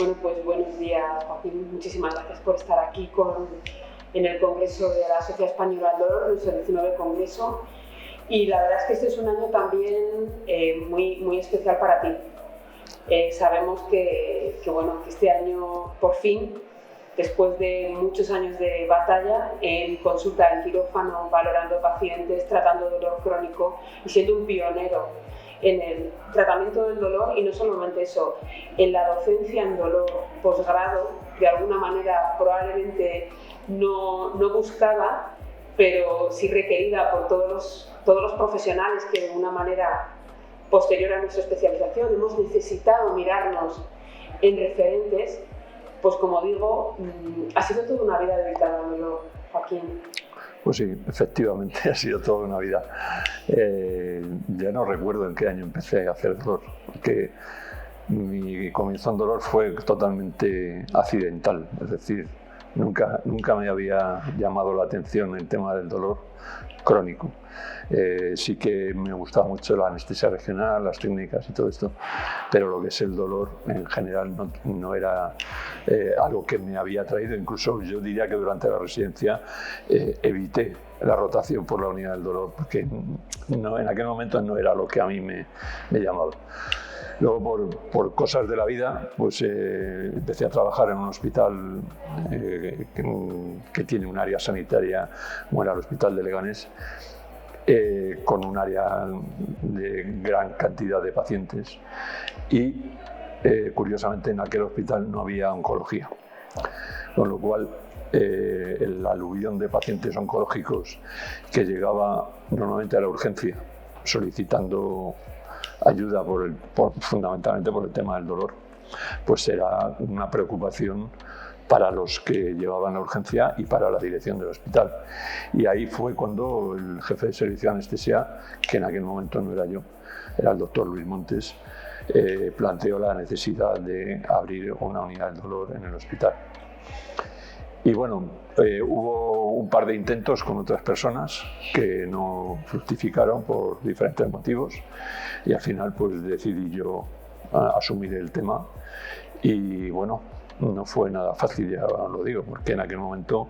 Bueno, pues buenos días, Joaquín. Muchísimas gracias por estar aquí en el Congreso de la Sociedad Española del Dolor, nuestro 19 Congreso. Y la verdad es que este es un año también muy especial para ti. Sabemos que este año, por fin, después de muchos años de batalla, en consulta en quirófano, valorando pacientes, tratando dolor crónico y siendo un pionero en el tratamiento del dolor, y no solamente eso, en la docencia en dolor posgrado, de alguna manera probablemente no buscada, pero sí requerida por todos los profesionales que de una manera posterior a nuestra especialización hemos necesitado mirarnos en referentes. Pues como digo, ha sido toda una vida dedicada al dolor, Joaquín. Pues sí, efectivamente ha sido toda una vida. Ya no recuerdo en qué año empecé a hacer dolor, porque mi comienzo en dolor fue totalmente accidental, es decir, nunca me había llamado la atención el tema del dolor crónico. Sí que me gustaba mucho la anestesia regional, las técnicas y todo esto, pero lo que es el dolor en general no era algo que me había atraído. Incluso yo diría que durante la residencia evité la rotación por la unidad del dolor, porque en aquel momento no era lo que a mí me llamaba. Luego, por cosas de la vida, pues empecé a trabajar en un hospital que tiene un área sanitaria, como era el Hospital de Leganés, con un área de gran cantidad de pacientes, y curiosamente en aquel hospital no había oncología, con lo cual el aluvión de pacientes oncológicos que llegaba normalmente a la urgencia solicitando ayuda fundamentalmente por el tema del dolor, pues era una preocupación para los que llevaban la urgencia y para la dirección del hospital. Y ahí fue cuando el jefe de servicio de anestesia, que en aquel momento no era yo, era el doctor Luis Montes, planteó la necesidad de abrir una unidad del dolor en el hospital. Y bueno, hubo un par de intentos con otras personas que no fructificaron por diferentes motivos, y al final pues decidí yo asumir el tema. Y bueno, no fue nada fácil, ya lo digo, porque en aquel momento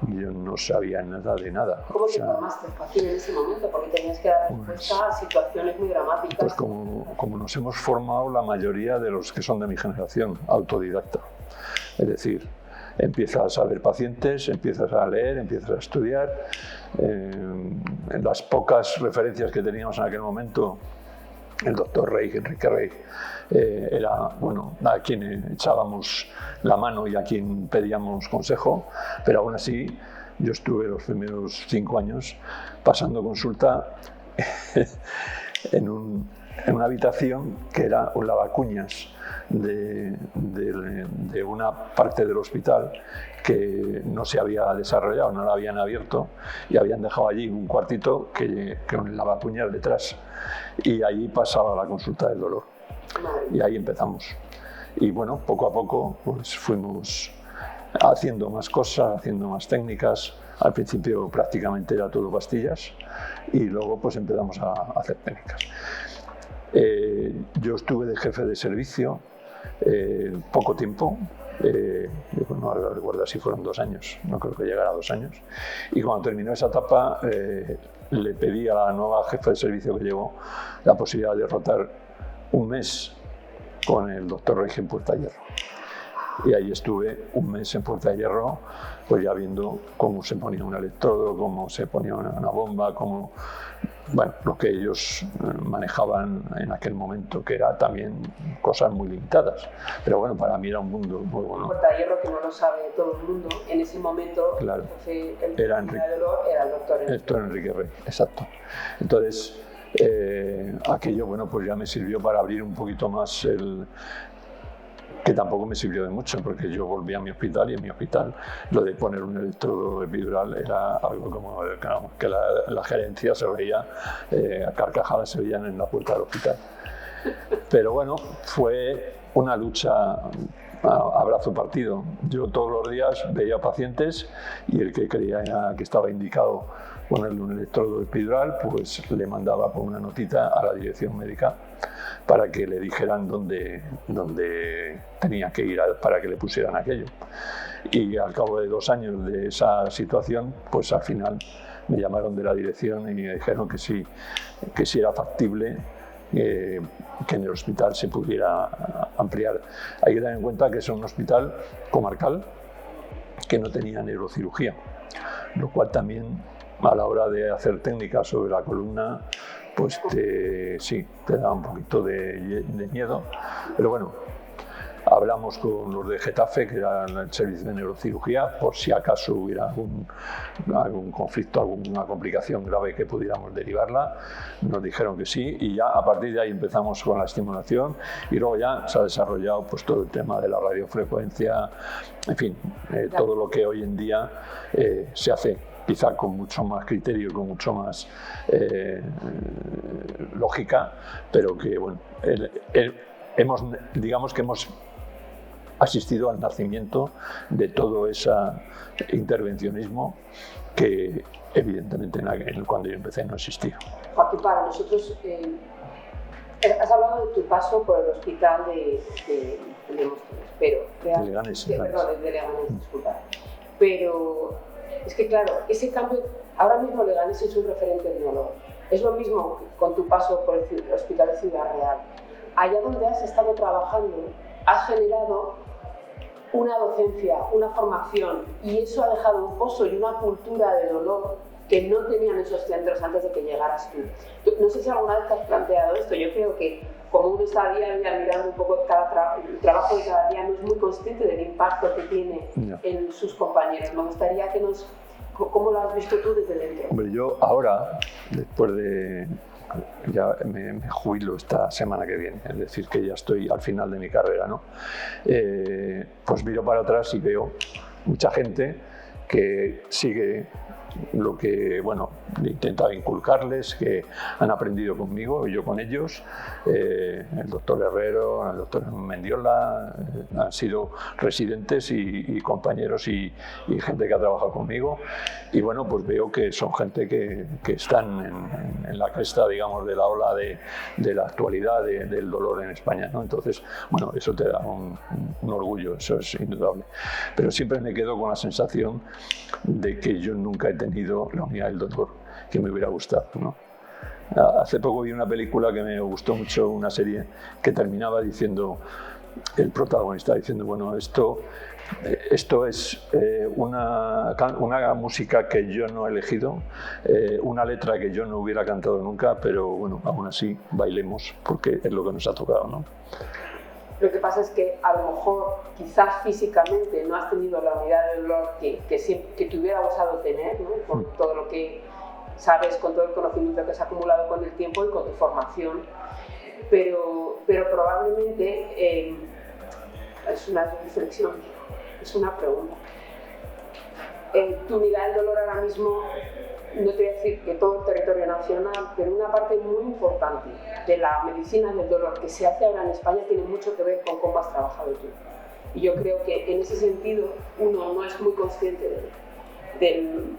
yo no sabía nada de nada. ¿Cómo te formaste, Joaquín, en ese momento? Porque tenías que dar respuesta a situaciones muy dramáticas. Pues como nos hemos formado la mayoría de los que son de mi generación, autodidacta. Es decir, empiezas a ver pacientes, empiezas a leer, empiezas a estudiar. En las pocas referencias que teníamos en aquel momento, el doctor Rey, Enrique Rey, era a quien echábamos la mano y a quien pedíamos consejo, pero aún así yo estuve los primeros 5 años pasando consulta en una habitación que era un lavacuñas de una parte del hospital que no se había desarrollado, no la habían abierto, y habían dejado allí un cuartito con el lavacuñas detrás, y ahí pasaba la consulta del dolor. Y ahí empezamos. Y bueno, poco a poco pues fuimos haciendo más cosas, haciendo más técnicas. Al principio prácticamente era todo pastillas, y luego pues empezamos a hacer técnicas. Yo estuve de jefe de servicio poco tiempo, no recuerdo si fueron 2 años, no creo que llegara a 2 años, y cuando terminó esa etapa le pedí a la nueva jefa de servicio que llegó la posibilidad de rotar un mes con el doctor Rey en Puerta de Hierro. Y ahí estuve un mes en Puerta de Hierro, pues ya viendo cómo se ponía un electrodo, cómo se ponía una bomba, lo que ellos manejaban en aquel momento, que era también cosas muy limitadas. Pero bueno, para mí era un mundo muy bueno. Puerta de Hierro, que no lo sabe todo el mundo, en ese momento claro, el era el doctor Enrique Rey, exacto. Entonces, aquello, pues ya me sirvió para abrir un poquito más que tampoco me sirvió de mucho, porque yo volví a mi hospital, y en mi hospital lo de poner un electrodo epidural era algo como que la gerencia se veía, a carcajadas se veían en la puerta del hospital. Pero bueno, fue una lucha a brazo partido. Yo todos los días veía pacientes, y el que creía que estaba indicado ponerle un electrodo epidural, pues le mandaba por una notita a la dirección médica para que le dijeran dónde tenía que ir para que le pusieran aquello. Y al cabo de 2 años de esa situación, pues al final me llamaron de la dirección y me dijeron que sí era factible que en el hospital se pudiera ampliar. Hay que tener en cuenta que es un hospital comarcal que no tenía neurocirugía, lo cual también a la hora de hacer técnicas sobre la columna, pues te da un poquito de miedo, pero bueno, hablamos con los de Getafe, que era el servicio de neurocirugía, por si acaso hubiera algún conflicto, alguna complicación grave que pudiéramos derivarla. Nos dijeron que sí y ya a partir de ahí empezamos con la estimulación y luego ya se ha desarrollado pues todo el tema de la radiofrecuencia, en fin, todo lo que hoy en día se hace quizá con mucho más criterio y con mucho más lógica, pero que bueno, digamos que hemos asistido al nacimiento de todo ese intervencionismo que evidentemente cuando yo empecé no existía. Joaquín, para nosotros, has hablado de tu paso por el hospital de Leganés, disculpa. Pero es que claro, ese cambio, ahora mismo Leganés es un referente de dolor. Es lo mismo con tu paso por el hospital de Ciudad Real. Allá donde has estado trabajando, has generado una docencia, una formación, y eso ha dejado un pozo y una cultura de dolor que no tenían esos centros antes de que llegaras tú. No sé si alguna vez te has planteado esto. Yo creo que como uno está día a día mirando un poco el trabajo de cada día, no es muy consciente del impacto que tiene en sus compañeros. Me gustaría que ¿cómo lo has visto tú desde dentro? Hombre, yo ahora, después de... ya me jubilo esta semana que viene, es decir, que ya estoy al final de mi carrera, ¿no? Pues miro para atrás y veo mucha gente que sigue lo que, bueno, intentaba inculcarles, que han aprendido conmigo y yo con ellos. El doctor Herrero, el doctor Mendiola, han sido residentes y compañeros y gente que ha trabajado conmigo. Y bueno, pues veo que son gente que están en la cresta, digamos, de la ola de la actualidad del dolor en España, ¿no? Entonces, bueno, eso te da un orgullo, eso es indudable. Pero siempre me quedo con la sensación de que yo nunca he tenido la unidad del dolor que me hubiera gustado, ¿no? Hace poco vi una película que me gustó mucho, una serie que terminaba diciendo, el protagonista diciendo, bueno, esto es una música que yo no he elegido, una letra que yo no hubiera cantado nunca, pero bueno, aún así bailemos porque es lo que nos ha tocado, ¿no? Lo que pasa es que a lo mejor, quizás físicamente, no has tenido la unidad del dolor que te hubiera gustado tener, ¿no? Por todo lo que sabes, con todo el conocimiento que has acumulado con el tiempo y con tu formación. Pero probablemente es una reflexión, es una pregunta. Tu unidad del dolor ahora mismo, no te voy a decir que todo el territorio nacional, pero una parte muy importante de la medicina del dolor que se hace ahora en España tiene mucho que ver con cómo has trabajado tú. Y yo creo que en ese sentido uno no es muy consciente del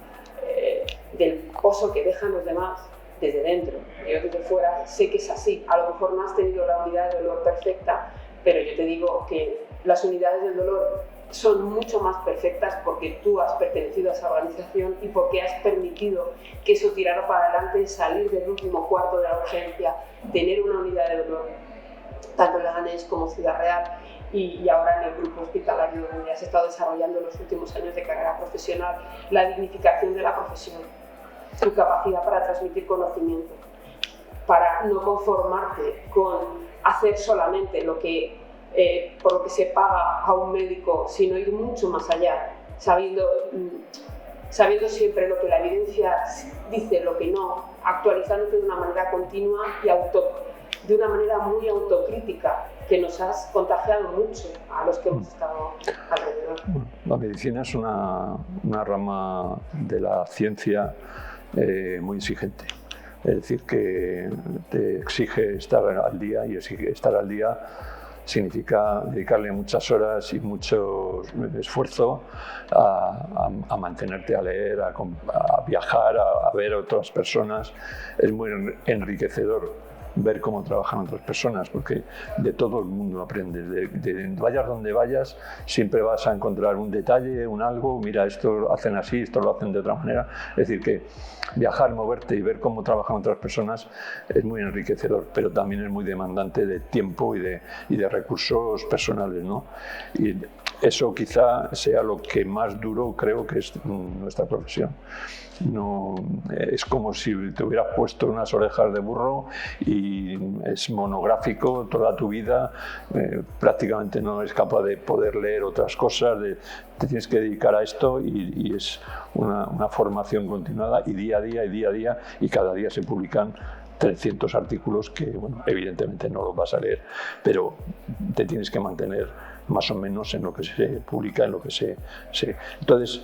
pozo que dejan los demás desde dentro. Yo desde fuera sé que es así. A lo mejor no has tenido la unidad del dolor perfecta, pero yo te digo que las unidades del dolor son mucho más perfectas porque tú has pertenecido a esa organización y porque has permitido que eso tirara para adelante, salir del último cuarto de la urgencia, tener una unidad de dolor, tanto en Leganés como Ciudad Real y ahora en el grupo hospitalario donde has estado desarrollando en los últimos años de carrera profesional, la dignificación de la profesión, tu capacidad para transmitir conocimiento, para no conformarte con hacer solamente por lo que se paga a un médico, sino ir mucho más allá, sabiendo siempre lo que la evidencia dice, lo que no, actualizándote de una manera continua y de una manera muy autocrítica, que nos has contagiado mucho a los que hemos estado alrededor. La medicina es una rama de la ciencia muy exigente. Es decir, que te exige estar al día y exige estar al día significa dedicarle muchas horas y mucho esfuerzo a mantenerte, a leer, a viajar, a ver otras personas. Es muy enriquecedor ver cómo trabajan otras personas, porque de todo el mundo aprendes. Vayas donde vayas, siempre vas a encontrar un detalle, un algo. Mira, esto lo hacen así, esto lo hacen de otra manera. Es decir, que viajar, moverte y ver cómo trabajan otras personas es muy enriquecedor, pero también es muy demandante de tiempo y de recursos personales, ¿no? Y eso quizá sea lo que más duro creo que es nuestra profesión. No, es como si te hubieras puesto unas orejas de burro y es monográfico toda tu vida, prácticamente no eres capaz de poder leer otras cosas, te tienes que dedicar a esto y es una formación continuada y día a día, y cada día se publican 300 artículos que, bueno, evidentemente no los vas a leer, pero te tienes que mantener más o menos en lo que se publica, en lo que se... Entonces,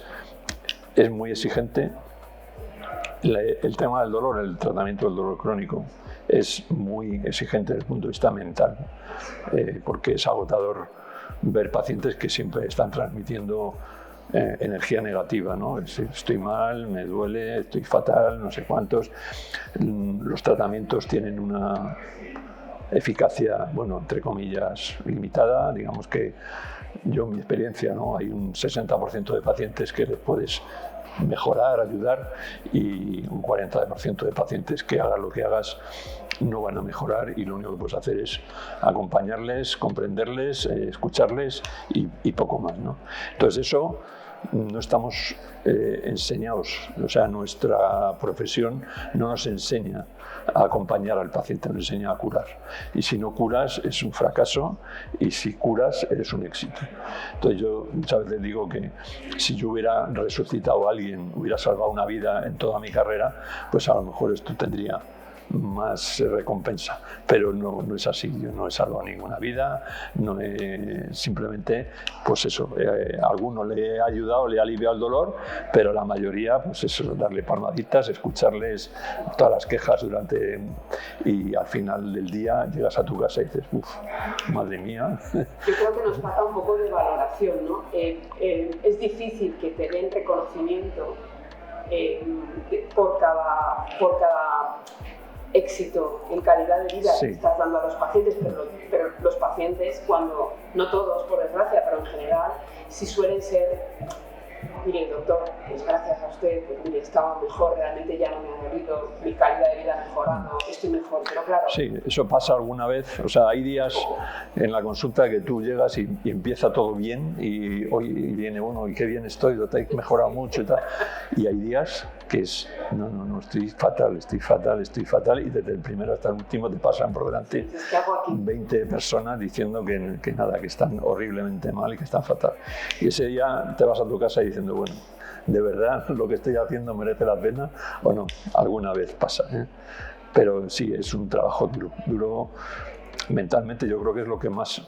es muy exigente. El tema del dolor, el tratamiento del dolor crónico, es muy exigente desde el punto de vista mental, porque es agotador ver pacientes que siempre están transmitiendo energía negativa, ¿no? Estoy mal, me duele, estoy fatal, no sé cuántos. Los tratamientos tienen una eficacia, bueno, entre comillas, limitada. Digamos que yo, en mi experiencia, ¿no? Hay un 60% de pacientes que les puedes mejorar, ayudar, y un 40% de pacientes que hagas lo que hagas no van a mejorar, y lo único que puedes hacer es acompañarles, comprenderles, escucharles y poco más, ¿no? Entonces eso no estamos enseñados, o sea, nuestra profesión no nos enseña a acompañar al paciente, nos enseña a curar. Y si no curas es un fracaso, y si curas eres un éxito. Entonces yo muchas veces digo que si yo hubiera resucitado a alguien, hubiera salvado una vida en toda mi carrera, pues a lo mejor esto tendría más recompensa, pero no es así. Yo no he salvado ninguna vida, simplemente, pues eso, a alguno le he ayudado, le he aliviado el dolor, pero la mayoría, pues eso, darle palmaditas, escucharles todas las quejas y al final del día llegas a tu casa y dices, uff, madre mía. Yo creo que nos falta un poco de valoración, ¿no? Es difícil que te den reconocimiento por cada éxito en calidad de vida que estás dando a los pacientes, pero los pacientes, cuando, no todos por desgracia, pero en general, sí suelen ser, mire doctor, pues gracias a usted, pues mire, estaba mejor, realmente ya no me ha dolido, mi calidad de vida ha mejorado, estoy mejor, pero claro... Sí, eso pasa alguna vez. O sea, hay días en la consulta que tú llegas y empieza todo bien, y hoy viene uno y qué bien estoy, lo te he mejorado mucho y tal, y hay días que es, no, estoy fatal, y desde el primero hasta el último te pasan por delante 20 personas diciendo que nada, que están horriblemente mal y que están fatal. Y ese día te vas a tu casa diciendo, bueno, ¿de verdad lo que estoy haciendo merece la pena o no? Alguna vez pasa, ¿eh? Pero sí, es un trabajo duro. Mentalmente yo creo que es lo que más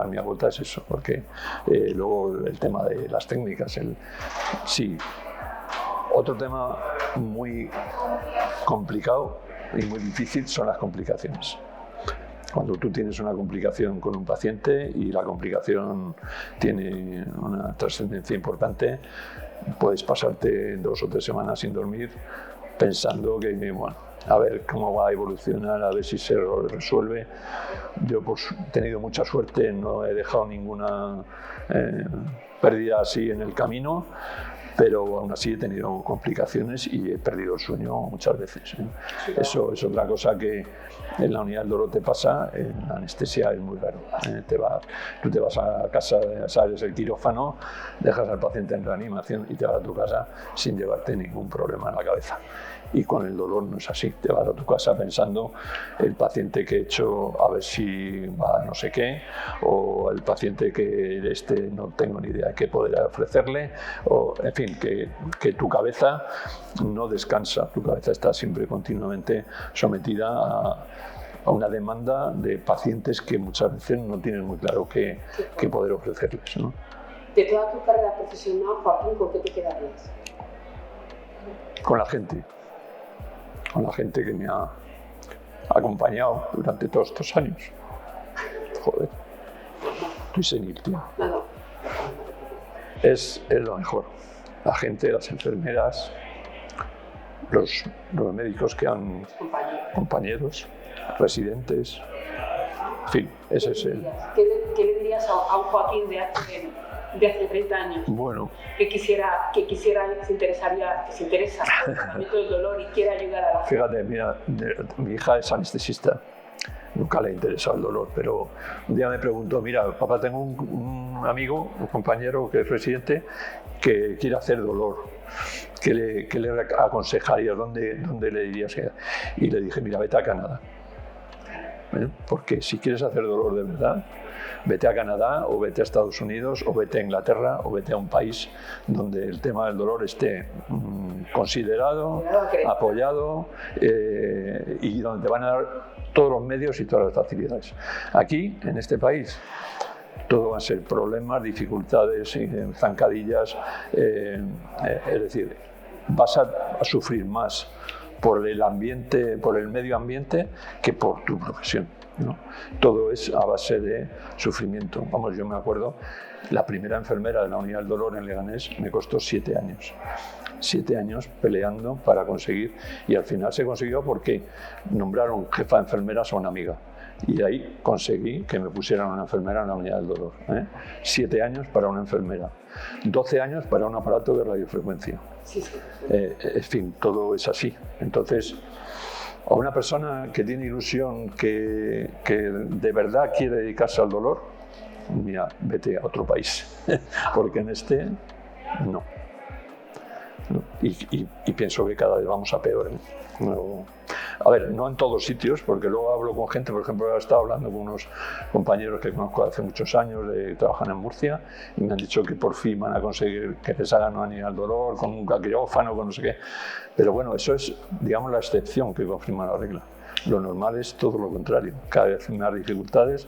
me agota es eso, porque luego el tema de las técnicas, sí. Otro tema muy complicado y muy difícil son las complicaciones. Cuando tú tienes una complicación con un paciente y la complicación tiene una trascendencia importante, puedes pasarte 2 o 3 semanas sin dormir pensando que, bueno, a ver cómo va a evolucionar, a ver si se resuelve. Yo pues he tenido mucha suerte, no he dejado ninguna pérdida así en el camino, pero aún así he tenido complicaciones y he perdido el sueño muchas veces, ¿eh? Eso es otra cosa que en la unidad del dolor te pasa, en la anestesia es muy raro, ¿eh? Tú te vas a casa, sales del quirófano, dejas al paciente en reanimación y te vas a tu casa sin llevarte ningún problema en la cabeza. Y con el dolor no es así, te vas a tu casa pensando el paciente que he hecho, a ver si va no sé qué, o el paciente que no tengo ni idea de qué poder ofrecerle, o en fin, que tu cabeza no descansa, tu cabeza está siempre continuamente sometida a una demanda de pacientes que muchas veces no tienen muy claro qué poder ofrecerles, ¿no? De toda tu carrera profesional, Joaquín, ¿con qué te quedarías? Con la gente que me ha acompañado durante todos estos años. joder, estoy senil, tío. No. Es lo mejor. La gente, las enfermeras, los médicos que han compañeros, residentes, en fin, ese es el... ¿Qué le dirías a un Joaquín de hace 30 años? Bueno. Que se interesa por el tratamiento del dolor y quiere ayudar a la gente. Fíjate, mira, mi hija es anestesista. Nunca le ha interesado el dolor, pero un día me preguntó, mira, papá, tengo un amigo, un compañero que es residente, que quiere hacer dolor. ¿Qué le aconsejarías? ¿Dónde le dirías? Y le dije, mira, vete a Canadá. Porque si quieres hacer dolor de verdad, vete a Canadá o vete a Estados Unidos o vete a Inglaterra o vete a un país donde el tema del dolor esté considerado, apoyado y donde te van a dar todos los medios y todas las facilidades. Aquí, en este país, todo va a ser problemas, dificultades, zancadillas, es decir, vas a sufrir más por el ambiente, por el medio ambiente, que por tu profesión, ¿no? Todo es a base de sufrimiento. Vamos, yo me acuerdo, la primera enfermera de la unidad del dolor en Leganés me costó 7 años. 7 años peleando para conseguir, y al final se consiguió porque nombraron jefa de enfermeras a una amiga. Y ahí conseguí que me pusieran una enfermera en la unidad del dolor. 7 años para una enfermera, 12 años para un aparato de radiofrecuencia. En fin, todo es así. Entonces, a una persona que tiene ilusión, que de verdad quiere dedicarse al dolor, mira, vete a otro país, porque en este no. Y pienso que cada vez vamos a peor. A ver, no en todos sitios, porque luego hablo con gente, por ejemplo, he estado hablando con unos compañeros que conozco hace muchos años, trabajan en Murcia, y me han dicho que por fin van a conseguir que les hagan una unidad al dolor, con un quirófano, con no sé qué. Pero bueno, eso es, digamos, la excepción que confirma la regla. Lo normal es todo lo contrario, cada vez más dificultades,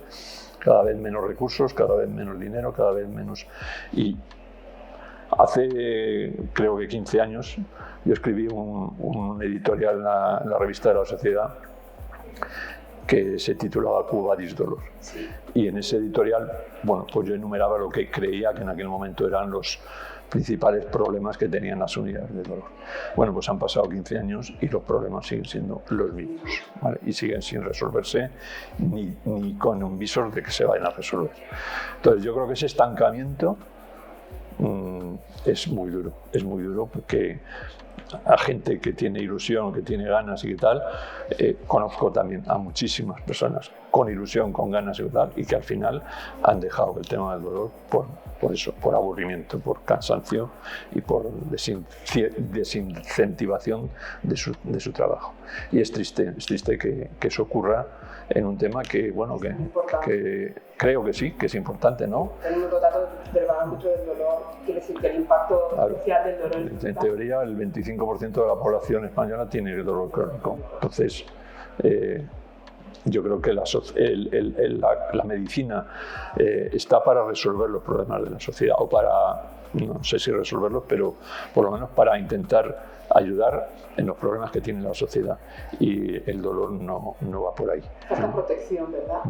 cada vez menos recursos, cada vez menos dinero, cada vez menos... Hace, creo que 15 años, yo escribí un editorial en la revista de la Sociedad que se titulaba Quo Vadis Dolor. Sí. Y en ese editorial, bueno, pues yo enumeraba lo que creía que en aquel momento eran los principales problemas que tenían las unidades de dolor. Bueno, pues han pasado 15 años y los problemas siguen siendo los mismos, ¿vale? Y siguen sin resolverse ni con un visor de que se vayan a resolver. Entonces yo creo que ese estancamiento es muy duro porque a gente que tiene ilusión, que tiene ganas y que tal, conozco también a muchísimas personas con ilusión, con ganas y tal, y que al final han dejado el tema del dolor por eso, por aburrimiento, por cansancio y por desincentivación de su trabajo. Y es triste que eso ocurra en un tema que, bueno, que creo que sí, que es importante, ¿no? Tenemos los datos del barómetro del dolor, quiere decir que el impacto social del dolor... En teoría, el 25% de la población española tiene dolor crónico. Entonces, yo creo que la medicina está para resolver los problemas de la sociedad, o para, no sé si resolverlos, pero por lo menos para intentar ayudar en los problemas que tiene la sociedad, y el dolor no va por ahí. Falta protección, ¿verdad?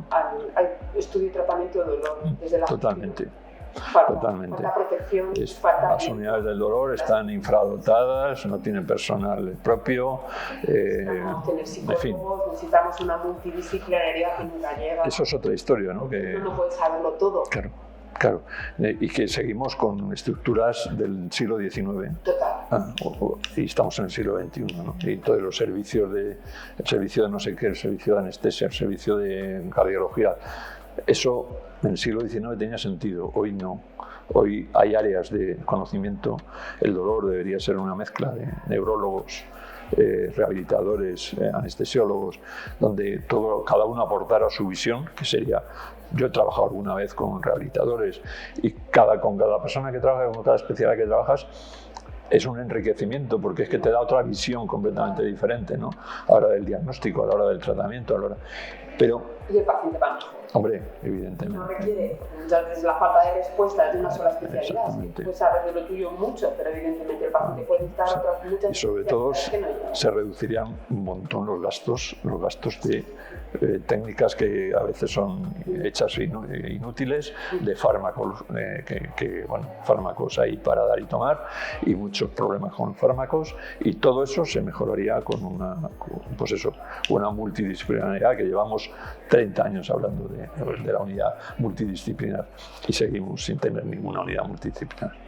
Hay estudio y tratamiento de dolor desde la... Totalmente. Totalmente. La protección, las unidades del dolor están infradotadas, no tienen personal propio. Necesitamos tener psicólogos, en fin. Necesitamos una multidisciplinaridad que nunca llega. Eso es otra historia, ¿no? Que no puedes saberlo todo. Claro, y que seguimos con estructuras del siglo XIX. Total. Y estamos en el siglo XXI, ¿no? Y todos los servicios el servicio de no sé qué, el servicio de anestesia, el servicio de cardiología, eso en el siglo XIX tenía sentido, hoy no. Hoy hay áreas de conocimiento, el dolor debería ser una mezcla de neurólogos, rehabilitadores, anestesiólogos, donde cada uno aportara su visión, que sería... Yo he trabajado alguna vez con rehabilitadores, y con cada persona que trabaja, con cada especialidad que trabajas, es un enriquecimiento, porque es que te da otra visión completamente diferente, ¿no? A la hora del diagnóstico, a la hora del tratamiento, a la hora... Pero... Y el paciente va mejor. Hombre, evidentemente. No requiere, muchas veces, la falta de respuesta de una sola especialidad. Puedes saber de lo tuyo mucho, pero evidentemente el paciente puede necesitar otras muchas... Y sobre todo se reducirían un montón los gastos técnicas que a veces son hechas inútiles, de fármacos, fármacos ahí para dar y tomar, y muchos problemas con fármacos, y todo eso se mejoraría con una multidisciplinaridad, que llevamos 30 años hablando de la unidad multidisciplinar y seguimos sin tener ninguna unidad multidisciplinar.